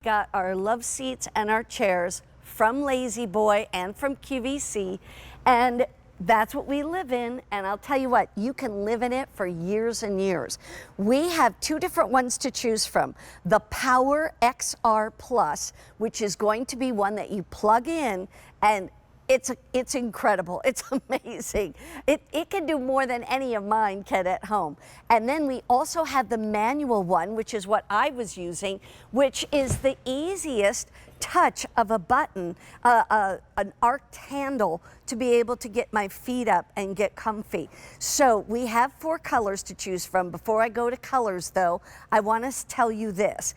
got our love seats and our chairs from Lazy Boy and from QVC, and that's what we live in. And I'll tell you what, you can live in it for years and years. We have two different ones to choose from. The Power XR Plus, which is going to be one that you plug in, and it's incredible. It's amazing. It can do more than any of mine can at home. And then we also have the manual one, which is what I was using, which is the easiest touch of a button, an arched handle to be able to get my feet up and get comfy. So we have 4 colors to choose from. Before I go to colors though, I want to tell you this.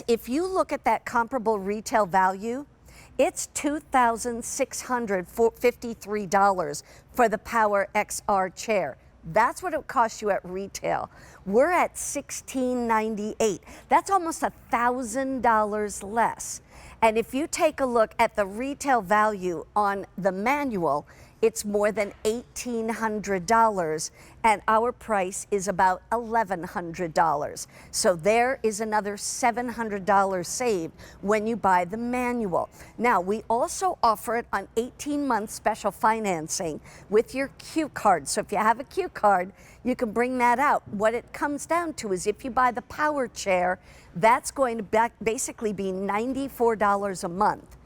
If you look at that comparable retail value, it's $2,653 for the Power XR chair. That's what it costs you at retail. We're at $1,698. That's almost $1,000 less. And if you take a look at the retail value on the manual, it's more than $1,800, and our price is about $1,100. So there is another $700 saved when you buy the manual. Now, we also offer it on 18-month special financing with your Q card. So if you have a Q card, you can bring that out. What it comes down to is if you buy the Power Chair, that's going to basically be $94 a month,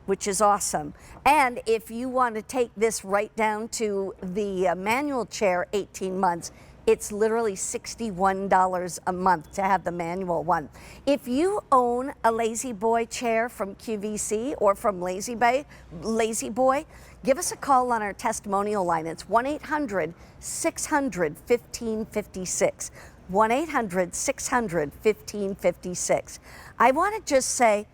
which is awesome. And if you want to take this right down to the manual chair, 18 months, it's literally $61 a month to have the manual one. If you own a Lazy Boy chair from QVC or from Lazy Boy, give us a call on our testimonial line. It's 1-800-600-1556. 1-800-600-1556. I want to just say,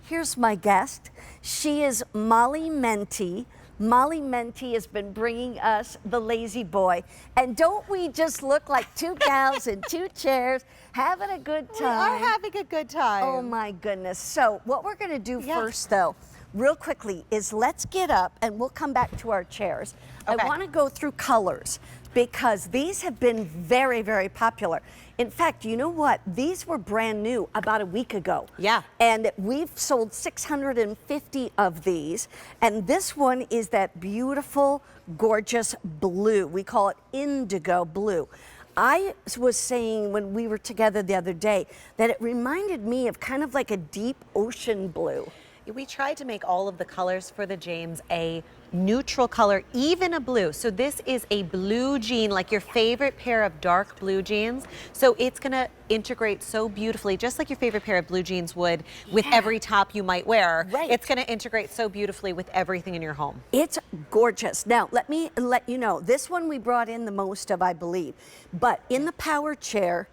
here's my guest. She is Molly Menti. Molly Menti has been bringing us the Lazy Boy. And don't we just look like 2 gals in 2 chairs having a good time? We are having a good time. Oh my goodness. So what we're going to do first though, real quickly, is let's get up and we'll come back to our chairs. Okay. I want to go through colors because these have been very, very popular. In fact, you know what? These were brand new about a week ago. Yeah. And we've sold 650 of these. And this one is that beautiful, gorgeous blue. We call it indigo blue. I was saying when we were together the other day that it reminded me of kind of like a deep ocean blue. We tried to make all of the colors for the James a neutral color, even a blue. So this is a blue jean, like your favorite pair of dark blue jeans. So it's gonna integrate so beautifully, just like your favorite pair of blue jeans would with every top you might wear. Right. It's gonna integrate so beautifully with everything in your home. It's gorgeous. Now, let me let you know, this one we brought in the most of, I believe. But in the Power Chair,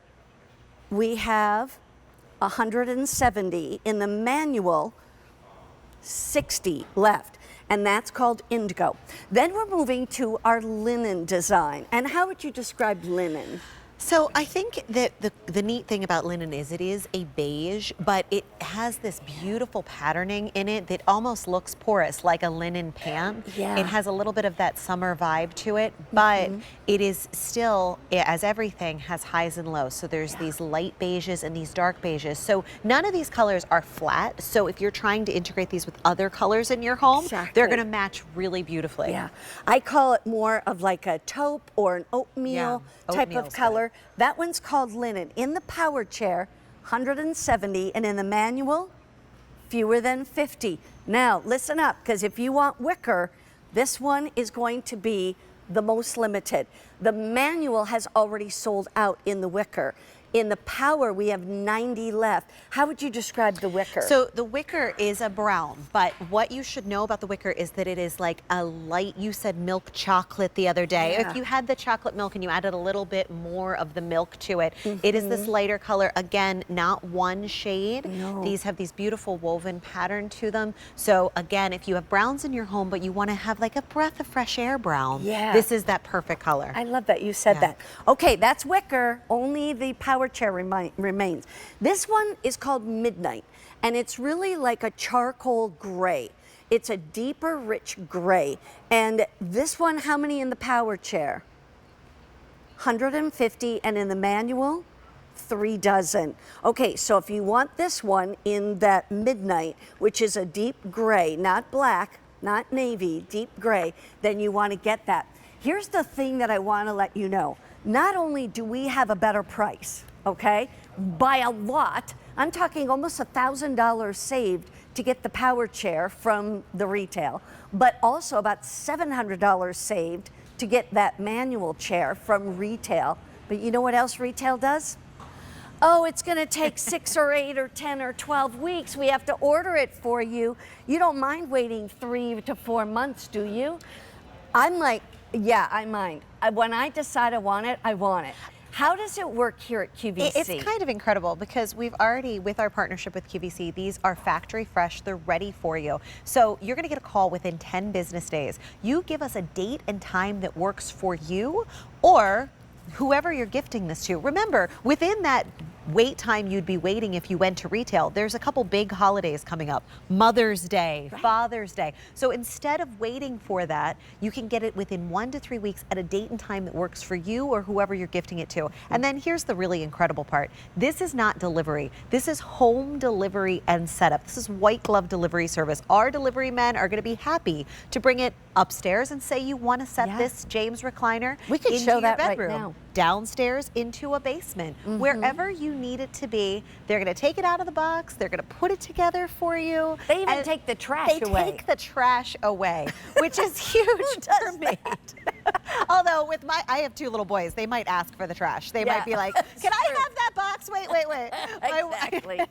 we have 170. In the manual, 60 left, and that's called indigo. Then we're moving to our linen design. And how would you describe linen? So I think that the neat thing about linen is it is a beige, but it has this beautiful patterning in it that almost looks porous, like a linen pant. Yeah. It has a little bit of that summer vibe to it, but it is still, as everything, has highs and lows. So there's these light beiges and these dark beiges. So none of these colors are flat. So if you're trying to integrate these with other colors in your home, they're gonna match really beautiful. Yeah, I call it more of like a taupe or an oatmeal type of color. That one's called linen. In the Power Chair, 170, and in the manual, fewer than 50. Now, listen up, because if you want wicker, this one is going to be the most limited. The manual has already sold out in the wicker. In the Power, we have 90 left. How would you describe the wicker? So the wicker is a brown, but what you should know about the wicker is that it is like a light, you said milk chocolate the other day. Yeah. If you had the chocolate milk and you added a little bit more of the milk to it, it is this lighter color. Again, not one shade. No. These have these beautiful woven pattern to them. So again, if you have browns in your home, but you want to have like a breath of fresh air brown, this is that perfect color. I love that you said that. Okay, that's wicker. Only the Power Chair remains. This one is called Midnight, and it's really like a charcoal gray. It's a deeper, rich gray. And this one, how many in the Power Chair? 150, and in the manual, 3 dozen. Okay, so if you want this one in that midnight, which is a deep gray, not black, not navy, deep gray, then you want to get that. Here's the thing that I want to let you know. Not only do we have a better price, okay, by a lot, I'm talking almost $1,000 saved to get the power chair from the retail, but also about $700 saved to get that manual chair from retail. But you know what else retail does? Oh, it's going to take 6 or 8 or 10 or 12 weeks. We have to order it for you. You don't mind waiting 3 to 4 months, do you? I'm like, yeah, I mind. When I decide I want it, I want it. How does it work here at QVC? It's kind of incredible because we've already, with our partnership with QVC, these are factory fresh, they're ready for you. So you're gonna get a call within 10 business days. You give us a date and time that works for you or whoever you're gifting this to. Remember, within that wait time you'd be waiting if you went to retail, there's a couple big holidays coming up. Mother's Day, right. Father's Day. So instead of waiting for that, you can get it within 1 to 3 weeks at a date and time that works for you or whoever you're gifting it to. And then here's the really incredible part. This is not delivery. This is home delivery and setup. This is white glove delivery service. Our delivery men are gonna be happy to bring it upstairs and say you wanna set this James recliner we could into show your that bedroom. right now. Downstairs into a basement, wherever you need it to be. They're going to take it out of the box. They're going to put it together for you. They even take the trash away. They take the trash away, which is huge for me. Although with I have 2 little boys. They might ask for the trash. They might be like, "Can I have that box? Wait." Exactly.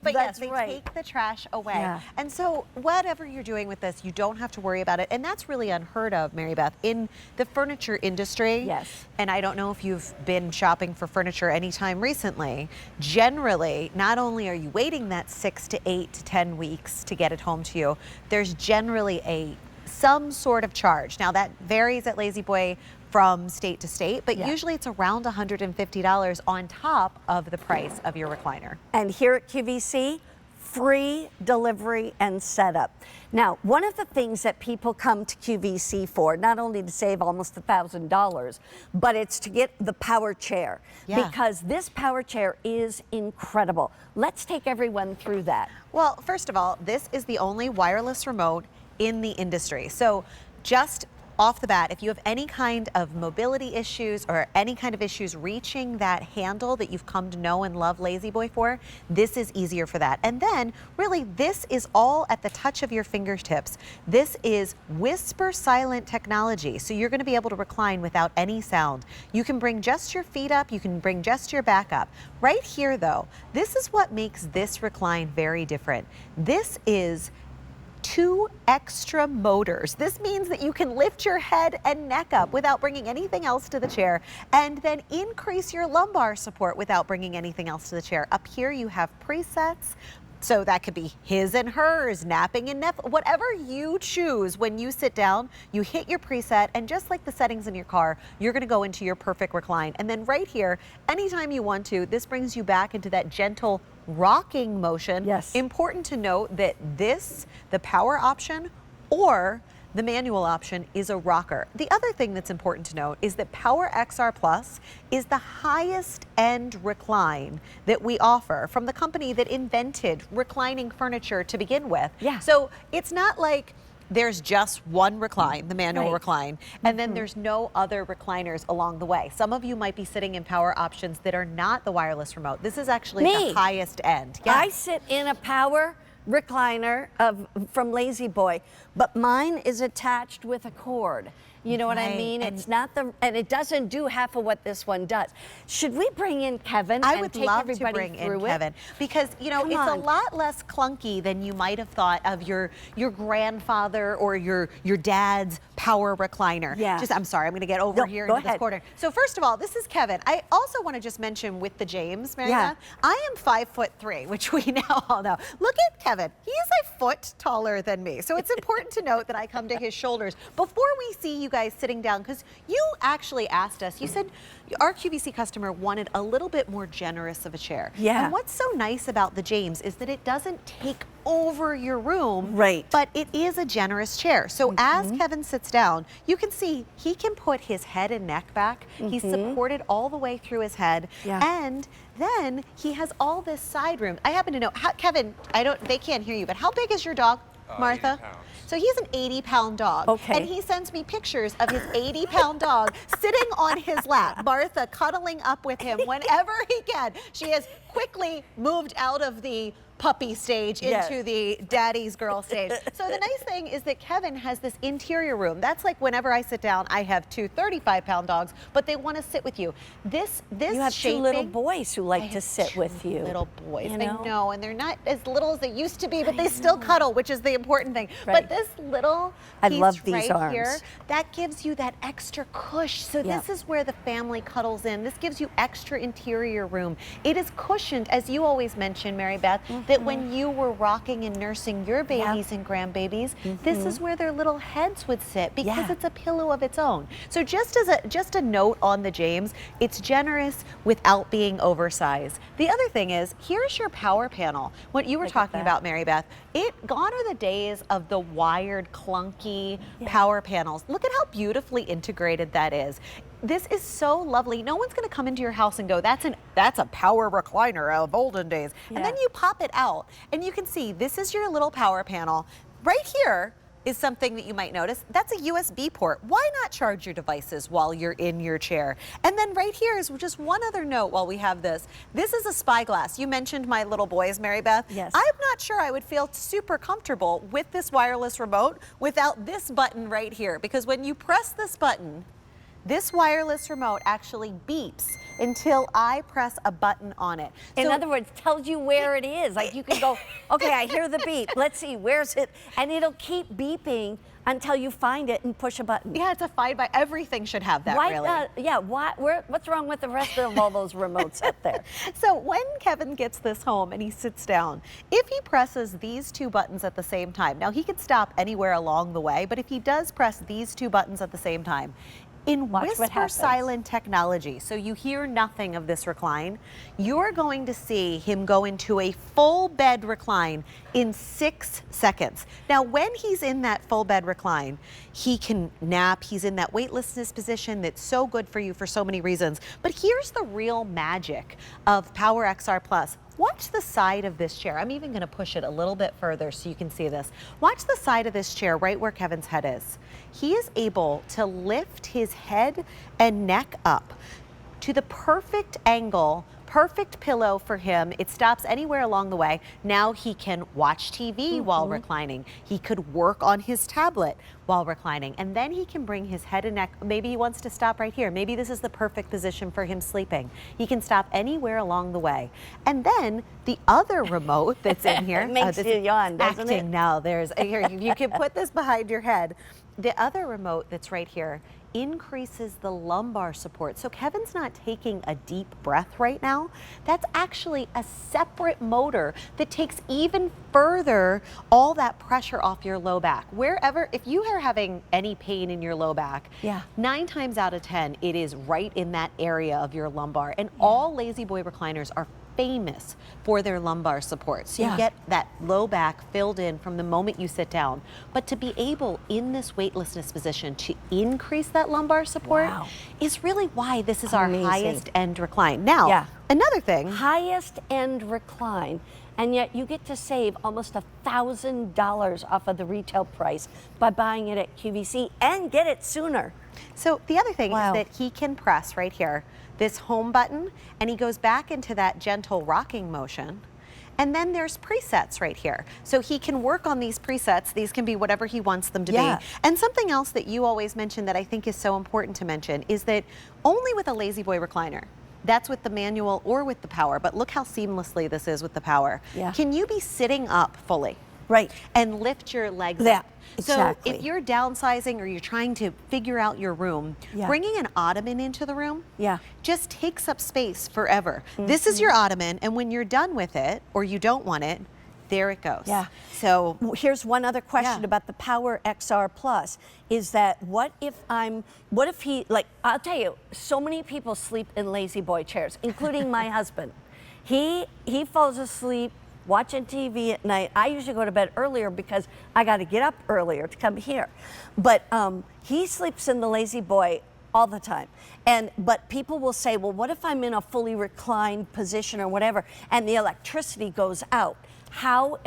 But That's yes, they right. take the trash away. Yeah. And so whatever you're doing with this, you don't have to worry about it. And that's really unheard of, Mary Beth, in the furniture industry. Yes. And I don't know if you've been shopping for furniture anytime recently. Generally, not only are you waiting that 6 to 8 to 10 weeks to get it home to you, there's generally some sort of charge. Now that varies at Lazy Boy from state to state, but usually it's around $150 on top of the price of your recliner. And here at QVC, free delivery and setup. Now, one of the things that people come to QVC for, not only to save almost $1,000, but it's to get the power chair. Yeah. Because this power chair is incredible. Let's take everyone through that. Well, first of all, this is the only wireless remote in the industry. So just off the bat, if you have any kind of mobility issues or any kind of issues reaching that handle that you've come to know and love Lazy Boy for, this is easier for that. And then really this is all at the touch of your fingertips. This is whisper silent technology. So you're going to be able to recline without any sound. You can bring just your feet up. You can bring just your back up. Right here though, this is what makes this recline very different. This is 2 extra motors. This means that you can lift your head and neck up without bringing anything else to the chair, and then increase your lumbar support without bringing anything else to the chair. Up here you have presets. So that could be his and hers, napping and whatever you choose. When you sit down, you hit your preset, and just like the settings in your car, you're gonna go into your perfect recline. And then right here, anytime you want to, this brings you back into that gentle rocking motion. Yes. Important to note that the power option or the manual option is a rocker. The other thing that's important to note is that Power XR Plus is the highest end recline that we offer from the company that invented reclining furniture to begin with. Yeah. So it's not like there's just one recline, the manual recline, and then there's no other recliners along the way. Some of you might be sitting in power options that are not the wireless remote. This is actually the highest end. Yes. I sit in a power recliner from Lazy Boy, but mine is attached with a cord. You know what I mean? It's not and it doesn't do half of what this one does. Should we bring in Kevin? I and would take love everybody to bring in through Kevin because it's a lot less clunky than you might have thought of your grandfather or your dad's power recliner. Yeah. I'm sorry, I'm going to get over here into this corner. So first of all, this is Kevin. I also want to just mention with the James, Mary Beth, I am 5'3", which we now all know. Look at Kevin. He is a foot taller than me. So it's important to note that I come to his shoulders. Before we see you guys sitting down, because you actually asked us, you said our QVC customer wanted a little bit more generous of a chair. Yeah. And what's so nice about the James is that it doesn't take over your room, Right. but it is a generous chair. So as Kevin sits down, you can see he can put his head and neck back. He's supported all the way through his head. Yeah. And then he has all this side room. I happen to know, Kevin, they can't hear you, but how big is your dog, Martha? 80 pounds. So he's an 80-pound dog. Okay. And he sends me pictures of his 80-pound dog sitting on his lap, Martha cuddling up with him whenever he can. She has quickly moved out of the puppy stage into the daddy's girl stage. So the nice thing is that Kevin has this interior room. That's like whenever I sit down, I have two 35-pound dogs, but they want to sit with you. This You have shaping, two little boys who I like have to sit two with you. little boys. You I know? know, and they're not as little as they used to be, but they still cuddle, which is the important thing. Right. But this little I piece love these right arms. here, that gives you that extra cush. So this is where the family cuddles in. This gives you extra interior room. It is cushioned, as you always mention, Mary Beth, that when you were rocking and nursing your babies and grandbabies, this is where their little heads would sit, because it's a pillow of its own. So just a note on the James, it's generous without being oversized. The other thing is, here's your power panel. What you were talking about, Mary Beth, gone are the days of the wired, clunky power panels. Look at how beautifully integrated that is. This is so lovely. No one's going to come into your house and go, that's a power recliner of olden days. And then you pop it out and you can see this is your little power panel. Right here is something that you might notice. That's a USB port. Why not charge your devices while you're in your chair? And then right here is just one other note while we have this. This is a spyglass. You mentioned my little boys, Mary Beth. Yes. I'm not sure I would feel super comfortable with this wireless remote without this button right here, because when you press this button, this wireless remote actually beeps until I press a button on it. In other words, tells you where it is. Like you can go, okay, I hear the beep. Let's see, where's it? And it'll keep beeping until you find it and push a button. Yeah, it's a find-by. Everything should have that, really. What's wrong with the rest of all those remotes up there? So when Kevin gets this home and he sits down, if he presses these two buttons at the same time, now he could stop anywhere along the way, but if he does press these two buttons at the same time, in whisper silent technology, so you hear nothing of this recline, you're going to see him go into a full bed recline in 6 seconds. Now, when he's in that full bed recline, he can nap. He's in that weightlessness position that's so good for you for so many reasons. But here's the real magic of Power XR Plus. Watch the side of this chair. I'm even going to push it a little bit further so you can see this. Watch the side of this chair right where Kevin's head is. He is able to lift his head and neck up to the perfect angle, perfect pillow for him. It stops anywhere along the way. Now he can watch TV while reclining. He could work on his tablet while reclining. And then he can bring his head and neck. Maybe he wants to stop right here. Maybe this is the perfect position for him sleeping. He can stop anywhere along the way. And then the other remote that's in here. It makes you yawn, doesn't it? Now here, you can put this behind your head. The other remote that's right here increases the lumbar support. So Kevin's not taking a deep breath right now. That's actually a separate motor that takes even further all that pressure off your low back. Wherever, if you are having any pain in your low back, 9 times out of 10, it is right in that area of your lumbar. And all Lazy Boy recliners are famous for their lumbar support. So you get that low back filled in from the moment you sit down. But to be able in this weightlessness position to increase that lumbar support is really why this is our highest end recline. Now, another thing. Highest end recline. And yet you get to save almost $1,000 off of the retail price by buying it at QVC and get it sooner. So the other thing is that he can press right here this home button, and he goes back into that gentle rocking motion. And then there's presets right here. So he can work on these presets. These can be whatever he wants them to be. And something else that you always mention that I think is so important to mention is that only with a Lazy Boy recliner, that's with the manual or with the power, but look how seamlessly this is with the power. Can you be sitting up fully? And lift your legs up. So if you're downsizing or you're trying to figure out your room, bringing an ottoman into the room just takes up space forever. This is your ottoman, and when you're done with it or you don't want it, there it goes. Yeah. So Here's one other question Yeah. about the Power XR Plus is that what if he, like, I'll tell you, so many people sleep in lazy boy chairs, including my husband. He falls asleep watching TV at night. I usually go to bed earlier because I got to get up earlier to come here. But he sleeps in the lazy boy all the time. But people will say, well, what if I'm in a fully reclined position or whatever, and the electricity goes out? How